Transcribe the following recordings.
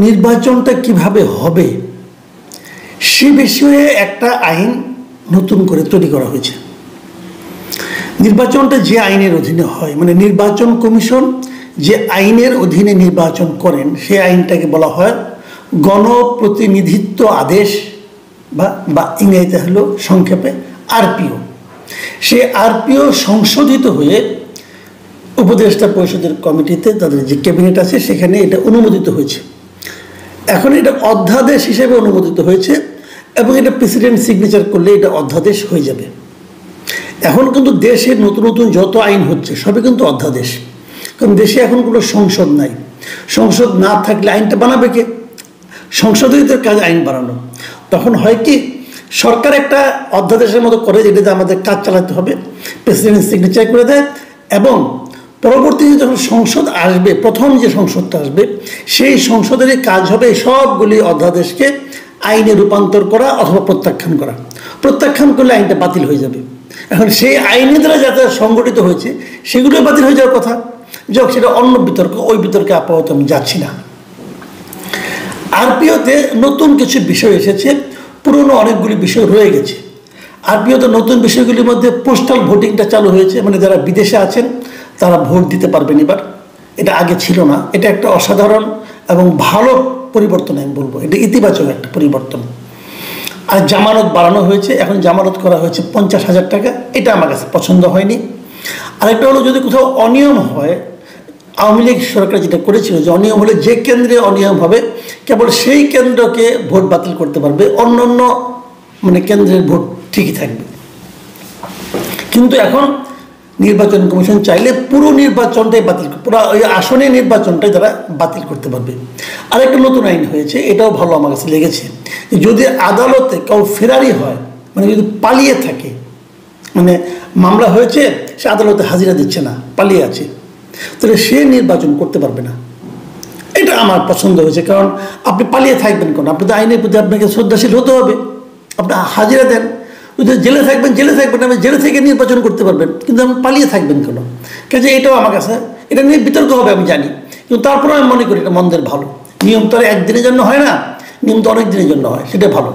নির্বাচনটা কিভাবে হবে সে বিষয়ে একটা আইন নতুন করে তৈরি করা হয়েছে। নির্বাচনটা যে আইনের অধীনে হয়, মানে নির্বাচন কমিশন যে আইনের অধীনে নির্বাচন করেন সেই আইনটাকে বলা হয় গণপ্রতিনিধিত্ব আদেশ বা ইংরেজিতে হলো সংক্ষেপে আরপিও। সেই আরপিও সংশোধিত হয়ে উপদেষ্টা পরিষদের কমিটিতে তাদের যে ক্যাবিনেট আছে সেখানে এটা অনুমোদিত হয়েছে। এখন এটা অধ্যাদেশ হিসেবে অনুমোদিত হয়েছে এবং এটা প্রেসিডেন্ট সিগনেচার করলে এটা অধ্যাদেশ হয়ে যাবে। এখন কিন্তু দেশে নতুন নতুন যত আইন হচ্ছে সবই কিন্তু অধ্যাদেশ, কারণ দেশে এখন কোনো সংসদ নাই। সংসদ না থাকলে আইনটা বানাবে কে? সংসদেরই কাজ আইন বানানো। তখন হয় কি, সরকার একটা অধ্যাদেশের মতো করে যেটাতে আমাদের কাজ চালাতে হবে, প্রেসিডেন্ট সিগনেচার করে দেয় এবং পরবর্তীতে যখন সংসদ আসবে, প্রথম যে সংসদটা আসবে সেই সংসদেরই কাজ হবে সবগুলি অধ্যাদেশকে আইনে রূপান্তর করা অথবা প্রত্যাখ্যান করা। প্রত্যাখ্যান করলে আইনটা বাতিল হয়ে যাবে। এখন সেই আইনের দ্বারা যাতে সংগঠিত হয়েছে সেগুলো বাতিল হয়ে যাওয়ার কথা। যাক, সেটা অন্য বিতর্ক, ওই বিতর্কে আপাতত আমি যাচ্ছি না। আরপিওতে নতুন কিছু বিষয় এসেছে, পুরনো অনেকগুলি বিষয় রয়ে গেছে। আরপিওতে নতুন বিষয়গুলির মধ্যে পোস্টাল ভোটিংটা চালু হয়েছে, মানে যারা বিদেশে আছেন তারা ভোট দিতে পারবেন এবার। এটা আগে ছিল না। এটা একটা অসাধারণ এবং ভালো পরিবর্তন আমি বলবো, এটা ইতিবাচক একটা পরিবর্তন। আর জামানত বাড়ানো হয়েছে, এখন জামানত করা হয়েছে 50,000 টাকা। এটা আমার কাছে পছন্দ হয়নি। আরেকটা হলো, যদি কোথাও অনিয়ম হয়, আওয়ামী লীগ সরকার যেটা করেছিল যে অনিয়ম হলে যে কেন্দ্রে অনিয়ম হবে কেবল সেই কেন্দ্রকে ভোট বাতিল করতে পারবে, অন্য অন্য মানে কেন্দ্রের ভোট ঠিকই থাকবে। কিন্তু এখন নির্বাচন কমিশন চাইলে পুরো নির্বাচনটাই বাতিল, পুরো ওই আসনের নির্বাচনটাই তারা বাতিল করতে পারবে। আরেকটা নতুন আইন হয়েছে, এটাও ভালো আমার কাছে লেগেছে। যদি আদালতে কেউ ফেরারি হয়, মানে যদি পালিয়ে থাকে, মানে মামলা হয়েছে সে আদালতে হাজিরা দিচ্ছে না, পালিয়ে আছে, তাহলে সে নির্বাচন করতে পারবে না। এটা আমার পছন্দ হয়েছে, কারণ আপনি পালিয়ে থাকবেন কেন? আপনি তো আইনের প্রতি আপনাকে শ্রদ্ধাশীল হতে হবে। আপনি হাজিরা দেন, যদি জেলে থাকবেন আপনি জেলে থেকে নির্বাচন করতে পারবেন, কিন্তু আপনি পালিয়ে থাকবেন কেন? কাজে এটাও আমার কাছে, এটা নিয়ে বিতর্ক হবে আমি জানি, কিন্তু তারপরে আমি মনে করি এটা মন্দের ভালো। নিয়ম তো আর একদিনের জন্য হয় না, নিয়ম তো অনেক দিনের জন্য হয়, সেটা ভালো।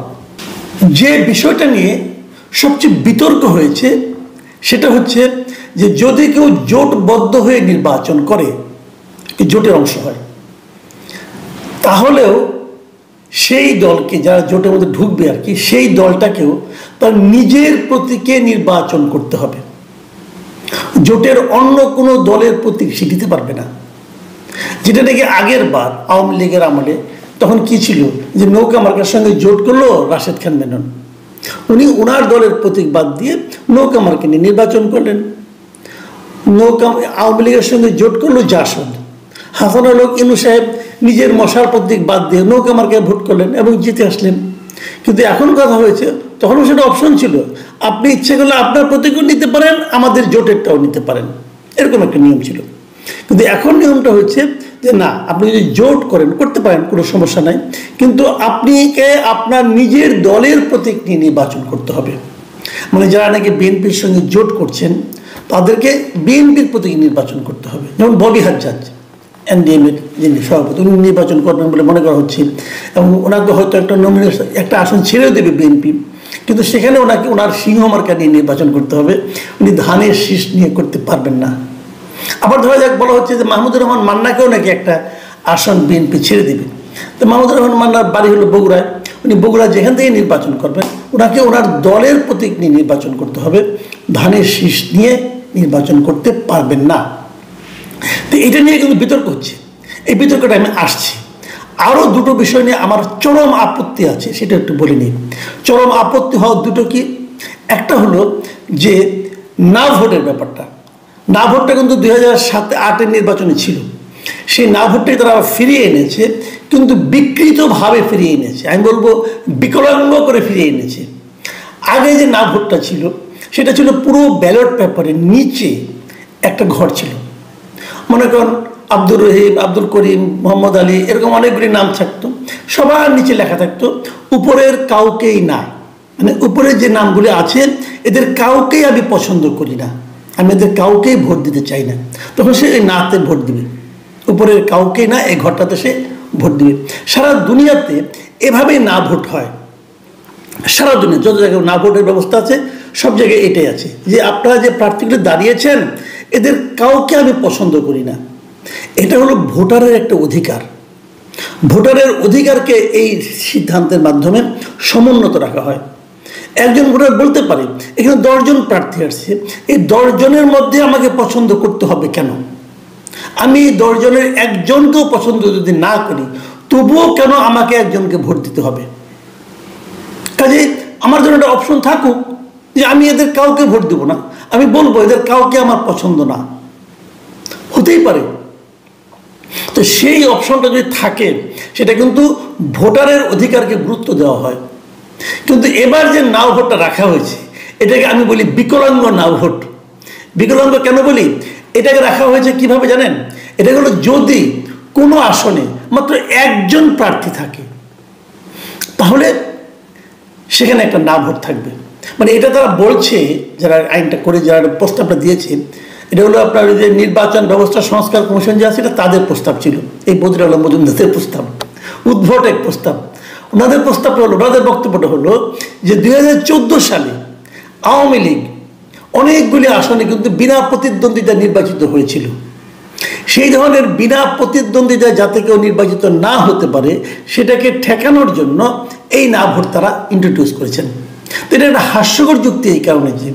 যে বিষয়টা নিয়ে সবচেয়ে বিতর্ক হয়েছে সেটা হচ্ছে যে যদি কেউ জোটবদ্ধ হয়ে নির্বাচন করে, জোটের অংশ হয়, তাহলেও সেই দলকে, যারা জোটের মধ্যে ঢুকবে আর কি, সেই দলটাকেও তার নিজের প্রতীকে নির্বাচন করতে হবে। জোটের অন্য কোনো দলের প্রতীক সে দিতে পারবে না। যেটা নাকি আগের বার আওয়ামী লীগের আমলে তখন কি ছিল, যে নৌকা মার্কার সঙ্গে জোট করলো রাশেদ খান মেনন, উনি ওনার দলের প্রতীক বাদ দিয়ে নৌকা মার্কা নিয়ে নির্বাচন করলেন। আওয়ামী লীগের সঙ্গে জোট করলো জাসদ, হাসানুল হক ইনু সাহেব নিজের মশার প্রতীক বাদ দিয়ে নৌকা মার্কায় ভোট করলেন এবং জিতে আসলেন। কিন্তু এখন কথা হয়েছে, তখনও সেটা অপশন ছিল, আপনি ইচ্ছে করলে আপনার প্রতীকও নিতে পারেন, আমাদের জোটেরটাও নিতে পারেন, এরকম একটা নিয়ম ছিল। কিন্তু এখন নিয়মটা হচ্ছে যে না, আপনি যদি জোট করতে পারেন, কোনো সমস্যা নাই, কিন্তু আপনাকে আপনার নিজের দলের প্রতীক নিয়ে নির্বাচন করতে হবে। মানে যারা নাকি বিএনপির সঙ্গে জোট করছেন তাদেরকে বিএনপির প্রতীক নির্বাচন করতে হবে। যেমন ববি হাজ্জাজ এনডিএমের যিনি সভাপতি, উনি নির্বাচন করবেন বলে মনে করা হচ্ছে, এবং ওনাকে হয়তো একটা নমিনেশন, একটা আসন ছেড়ে দেবে বিএনপি, কিন্তু সেখানে ওনার সিংহ মার্কা নিয়ে নির্বাচন করতে হবে। উনি ধানের শীষ নিয়ে করতে পারবেন না। আবার ধরা যাক, বলা হচ্ছে যে মাহমুদুর রহমান মান্নাকেও নাকি একটা আসন বিএনপি ছেড়ে দেবে। তো মাহমুদুর রহমান মান্নার বাড়ি হলো বগুড়ায়, উনি বগুড়া যেখান থেকে নির্বাচন করবেন ওনাকে ওনার দলের প্রতীক নিয়ে নির্বাচন করতে হবে, ধানের শীষ নিয়ে নির্বাচন করতে পারবেন না। তো এটা নিয়ে কিন্তু বিতর্ক হচ্ছে। এই বিতর্কটা আমি আসছি। আরও দুটো বিষয় নিয়ে আমার চরম আপত্তি আছে, সেটা একটু বলে নিই। চরম আপত্তি হওয়ার দুটো কি, একটা হলো যে না ভোটের ব্যাপারটা। না ভোটটা কিন্তু 2007-08 নির্বাচনে ছিল, সেই না ভোটটাই তারা ফিরিয়ে এনেছে, কিন্তু বিকৃতভাবে ফিরিয়ে এনেছে, আমি বলবো বিকলাঙ্গ করে ফিরিয়ে এনেছে। আগে যে না ভোটটা ছিল সেটা ছিল পুরো ব্যালট পেপারের নিচে একটা ঘর ছিল। মনে করেন আব্দুর রহিম, আব্দুল করিম, মোহাম্মদ আলী, এরকম অনেকগুলি নাম থাকতো, সবার নিচে লেখা থাকতো উপরের কাউকেই না। মানে উপরের যে নামগুলি আছে এদের কাউকেই আমি পছন্দ করি না, আমি এদের কাউকেই ভোট দিতে চাই না। তখন সে এই নাতে ভোট দিবে, উপরের কাউকেই না, এই ঘরটাতে সে ভোট দিবে। সারা দুনিয়াতে এভাবেই না ভোট হয়, সারা দুনিয়া যত জায়গায় না ভোটের ব্যবস্থা আছে সব জায়গায় এটাই আছে, যে আপনারা যে প্রার্থীগুলো দাঁড়িয়েছেন এদের কাউকে আমি পছন্দ করি না। এটা হলো ভোটারের একটা অধিকার। ভোটারের অধিকারকে এই সিদ্ধান্তের মাধ্যমে সমুন্নত রাখা হয়। একজন ভোটার বলতে পারে এখানে 10 জন প্রার্থী আসছে, এই 10 জনের মধ্যে আমাকে পছন্দ করতে হবে কেন? আমি 10 জনের একজনকেও পছন্দ যদি না করি তবুও কেন আমাকে একজনকে ভোট দিতে হবে? কাজে আমার জন্য একটা অপশন থাকুক যে আমি এদের কাউকে ভোট দেব না, আমি বলবো এদের কাউকে আমার পছন্দ না, হতেই পারে। তো সেই অপশনটা যদি থাকে সেটা কিন্তু ভোটারের অধিকারকে গুরুত্ব দেওয়া হয়। কিন্তু এবার যে নাও ভোটটা রাখা হয়েছে এটাকে আমি বলি বিকলাঙ্গ নাও ভোট। বিকলাঙ্গ কেন বলি? এটাকে রাখা হয়েছে কিভাবে জানেন? এটা হলো যদি কোনো আসনে মাত্র একজন প্রার্থী থাকে তাহলে সেখানে একটা না ভোট থাকবে। মানে এটা তারা বলছে, যারা আইনটা করে যারা প্রস্তাবটা দিয়েছে, এটা হলো আপনার যে নির্বাচন ব্যবস্থা সংস্কার কমিশন যে আছে এটা তাদের প্রস্তাব ছিল, এই বদিউল আলম মজুমদারের প্রস্তাব, উদ্ভট এক প্রস্তাব। ওনাদের প্রস্তাবটা হলো, ওনাদের বক্তব্যটা হলো যে 2014 সালে আওয়ামী লীগ অনেকগুলি আসনে কিন্তু বিনা প্রতিদ্বন্দ্বিতা নির্বাচিত হয়েছিল। সেই ধরনের বিনা প্রতিদ্বন্দ্বিতা যাতে কেউ নির্বাচিত না হতে পারে সেটাকে ঠেকানোর জন্য এই না ভোট তারা ইন্ট্রোডিউস করেছেন। তো এটা একটা হাস্যকর যুক্তি এই কারণে যে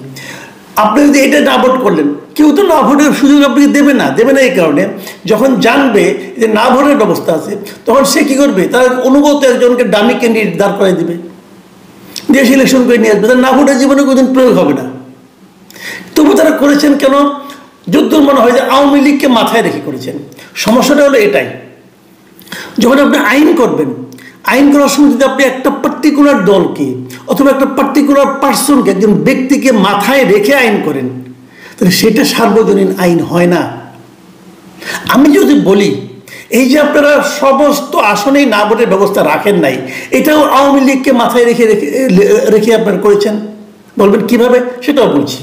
আপনি যদি এটা না ভোট করলেন কেউ তো না ভোটের সুযোগ আপনাকে দেবে না এই কারণে যখন জানবে যে না ভোটের ব্যবস্থা আছে তখন সে কী করবে, তার অনুগত একজনকে ডামি ক্যান্ডিডেট দাঁড় করাই দেবে, দিয়ে সিলেকশন করে নিয়ে আসবে, তার না ভোটের জীবনে কোনোদিন প্রয়োগ হবে না। তবু তারা করেছেন কেন? যদ্দূর মনে হয় যে আওয়ামী লীগকে মাথায় রেখে করেছেন। সমস্যাটা হলো এটাই, যখন আপনি আইন করবেন, আইন করার সময় যদি আপনি একটা পার্টিকুলার দলকে অথবা একটা পার্টিকুলার পার্সনকে, একজন ব্যক্তিকে মাথায় রেখে আইন করেন তাহলে সেটা সার্বজনীন আইন হয় না। আমি যদি বলি এই যে আপনারা সমস্ত আসনেই না ভোটের ব্যবস্থা রাখেন নাই, এটাও আওয়ামী লীগকে মাথায় রেখে রেখে রেখে আপনারা করেছেন, বলবেন কিভাবে? সেটাও বলছি।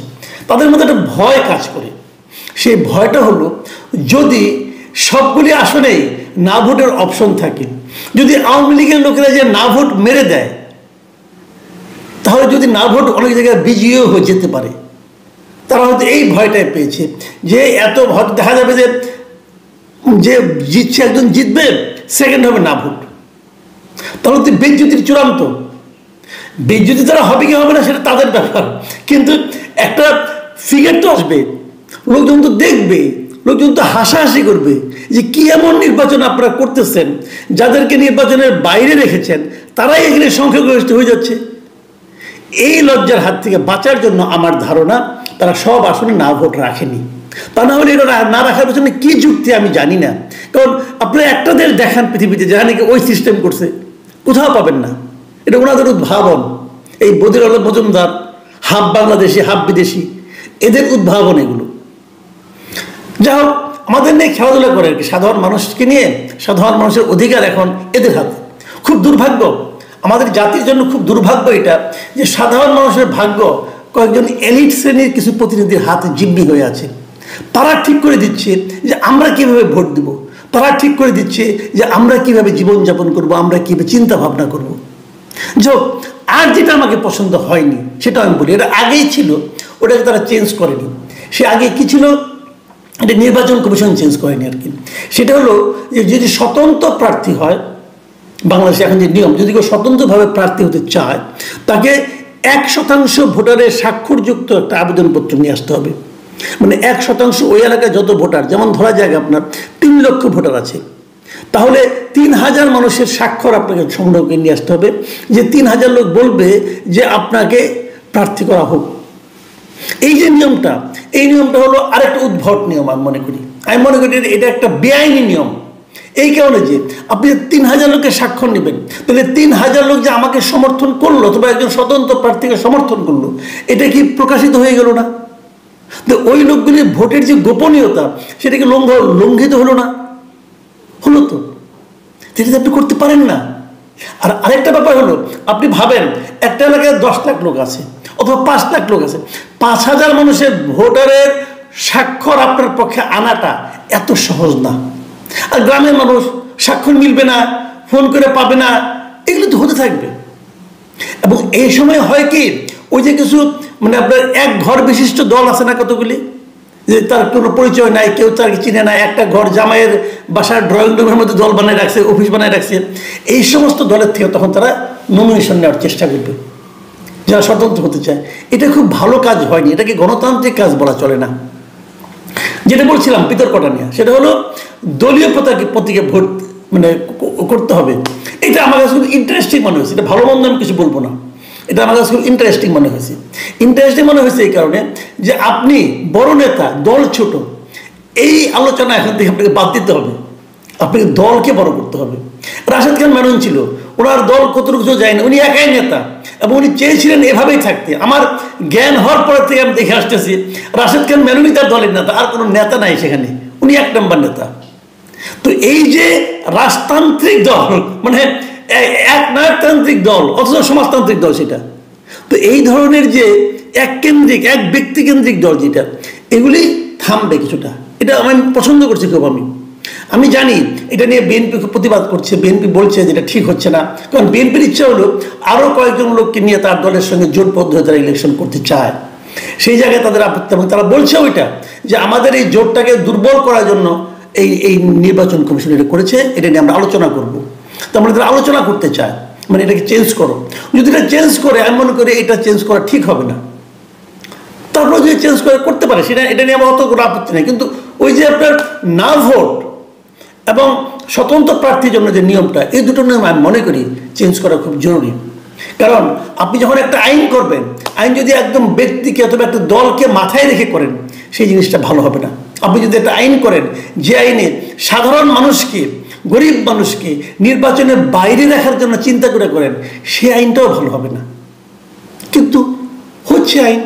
তাদের মধ্যে একটা ভয় কাজ করে, সেই ভয়টা হলো যদি সবগুলি আসনেই না ভোটের অপশন থাকে, যদি আওয়ামী লীগের লোকেরা যে না ভোট মেরে দেয় তাহলে যদি না ভোট অনেক জায়গায় বিজয়ীও হয়ে যেতে পারে। তারা হয়তো এই ভয়টাই পেয়েছে যে এত ভোট দেখা যাবে যে যে জিতছে একজন জিতবে, সেকেন্ড হবে না ভোট, তাহলে তো বেজ্জতির চূড়ান্ত। বেজ্জতি তারা হবে কি হবে না সেটা তাদের ব্যাপার, কিন্তু একটা ফিগার তো আসবে, লোকজন তো দেখবে, লোকজন তো হাসাহাসি করবে যে কি এমন নির্বাচন আপনারা করতেছেন, যাদেরকে নির্বাচনের বাইরে রেখেছেন তারাই এখানে সংখ্যাগরিষ্ঠ হয়ে যাচ্ছে। এই লজ্জার হাত থেকে বাঁচার জন্য আমার ধারণা তারা সব আসনে না ভোট রাখেনি। তা না হলে এটা না রাখার পেছনে কি যুক্তি আমি জানি না। কারণ আপনারা একটা দেশ দেখান পৃথিবীতে যেখানে ওই সিস্টেম করছে, কোথাও পাবেন না। এটা ওনাদের উদ্ভাবন, এই বদিউল আলম মজুমদার, হাফ বাংলাদেশি হাফ বিদেশি, এদের উদ্ভাবন এগুলো। যাই হোক, আমাদের নিয়ে খেলাধুলা করে আর কি, সাধারণ মানুষকে নিয়ে, সাধারণ মানুষের অধিকার এখন এদের হাতে। খুব দুর্ভাগ্য, আমাদের জাতির জন্য খুব দুর্ভাগ্য এটা যে সাধারণ মানুষের ভাগ্য কয়েকজন এলিট শ্রেণীর কিছু প্রতিনিধির হাতে জিম্মি হয়ে আছে। তারা ঠিক করে দিচ্ছে যে আমরা কিভাবে ভোট দেব, তারা ঠিক করে দিচ্ছে যে আমরা কিভাবে জীবনযাপন করব, আমরা কীভাবে চিন্তা ভাবনা করব। যাই হোক, আর যেটা আমাকে পছন্দ হয়নি সেটা আমি বলি, এটা আগেই ছিল, ওটাকে তারা চেঞ্জ করেনি। সে আগে কী ছিল, এটা নির্বাচন কমিশন চেঞ্জ করেনি আর কি। সেটা হলো যে যদি স্বতন্ত্র প্রার্থী হয়, বাংলাদেশে এখন যে নিয়ম, যদি কেউ স্বতন্ত্রভাবে প্রার্থী হতে চায় তাকে 1% ভোটারের স্বাক্ষরযুক্ত একটা আবেদনপত্র নিয়ে আসতে হবে। মানে 1% ওই এলাকায় যত ভোটার, যেমন ধরা যাক আপনার 3 লক্ষ ভোটার আছে, তাহলে 3000 মানুষের স্বাক্ষর আপনাকে সংগ্রহ করে নিয়ে আসতে হবে, যে 3000 লোক বলবে যে আপনাকে প্রার্থী করা হোক। এই যে নিয়মটা, এই নিয়মটা হলো আরেকটা উদ্ভট নিয়ম। আমি মনে করি এটা একটা বেআইনি নিয়ম। এই কারণে যে আপনি 3000 লোকের স্বাক্ষর নেবেন, তাহলে 3000 লোক যে আমাকে সমর্থন করলো অথবা একজন স্বতন্ত্র প্রার্থীকে সমর্থন করলো, এটা কি প্রকাশিত হয়ে গেল না? তো ওই লোকগুলির ভোটের যে গোপনীয়তা সেটাকে লঙ্ঘিত হলো না? হলো তো, সেটা আপনি করতে পারেন না। আর আরেকটা ব্যাপার হলো, আপনি ভাবেন একটা এলাকায় 10 লাখ লোক আছে অথবা 5 লাখ লোক আছে, 5000 মানুষের ভোটারের স্বাক্ষর আপনার পক্ষে আনাটা এত সহজ না। আর গ্রামের মানুষ স্বাক্ষর মিলবে না, ফোন করে পাবে না, এগুলো তো হতে থাকবে। এবং এই সময় হয় কি, ওই যে কিছু মানে আপনার এক ঘর বিশিষ্ট দল আছে না কতগুলি, যে তার কোনো পরিচয় নাই, কেউ তার চিনে না, একটা ঘর জামাইয়ের বাসার ড্রয়িং রুমের মধ্যে দল বানায় রাখছে, অফিস বানায় রাখছে। এই সমস্ত দলের থেকে তখন তারা নমিনেশন নেওয়ার চেষ্টা করবে, যারা স্বতন্ত্র হতে চায়। এটা খুব ভালো কাজ হয়নি, এটাকে গণতান্ত্রিক কাজ বলা চলে না। যেটা বলছিলাম বিতর্কটা নিয়ে, সেটা হলো দলীয় প্রতীকে ভোট মানে করতে হবে। এটা আমার কাছে খুব ইন্টারেস্টিং মনে হয়েছে। এটা ভালো মন্দ আমি কিছু বলবো না, এটা আমার কাছে খুব ইন্টারেস্টিং মনে হয়েছে। ইন্টারেস্টিং মনে হয়েছে এই কারণে যে আপনি বড় নেতা, দল ছোট, এই আলোচনা এখন থেকে আপনাকে বাদ দিতে হবে। আপনাকে দলকে বড় করতে হবে। রাশেদ খান মেনন ছিল, ওনার দল কতটুকু যায় না, উনি একাই নেতা এবং উনি চেয়েছিলেন এভাবেই থাকতে। আমার জ্ঞান হওয়ার পর থেকে আমি দেখে আসতেছি রাশেদ খান মেননই তার দলের নেতা, আর কোনো নেতা নাই সেখানে, উনি এক নম্বর নেতা। তো এই যে রাজতান্ত্রিক দল, মানে এক নায়কতান্ত্রিক দল অথচ সমাজতান্ত্রিক দল সেটা, তো এই ধরনের যে এক কেন্দ্রিক, এক ব্যক্তিকেন্দ্রিক দল যেটা, এগুলি থামবে কিছুটা। এটা আমি পছন্দ করছি খুব। আমি জানি এটা নিয়ে বিএনপি প্রতিবাদ করছে, বিএনপি বলছে যেটা ঠিক হচ্ছে না, কারণ বিএনপির ইচ্ছা হলো আরও কয়েকজন লোককে নিয়ে তার দলের সঙ্গে জোটবদ্ধ হয়ে তারা ইলেকশন করতে চায়। সেই জায়গায় তাদের আপত্তি, এবং তারা বলছে ওইটা যে আমাদের এই জোটটাকে দুর্বল করার জন্য এই নির্বাচন কমিশন এটা করেছে, এটা নিয়ে আমরা আলোচনা করবো। তো আমরা তারা আলোচনা করতে চায়, মানে এটাকে চেঞ্জ করো। যদি এটা চেঞ্জ করে, আমি মনে করি এটা চেঞ্জ করা ঠিক হবে না। তারপরে যদি চেঞ্জ করতে পারে সেটা, এটা নিয়ে আমার অত কোনো আপত্তি নেই। কিন্তু ওই যে আপনার না ভোট এবং স্বতন্ত্র প্রার্থীর জন্য যে নিয়মটা, এই দুটো নিয়ম আমি মনে করি চেঞ্জ করা খুব জরুরি। কারণ আপনি যখন একটা আইন করবেন, আইন যদি একদম ব্যক্তিকে অথবা একটা দলকে মাথায় রেখে করেন, সেই জিনিসটা ভালো হবে না। আপনি যদি একটা আইন করেন যে আইনে সাধারণ মানুষকে, গরিব মানুষকে নির্বাচনের বাইরে রাখার জন্য চিন্তা করে করেন, সেই আইনটাও ভালো হবে না। কিন্তু হচ্ছে আইন,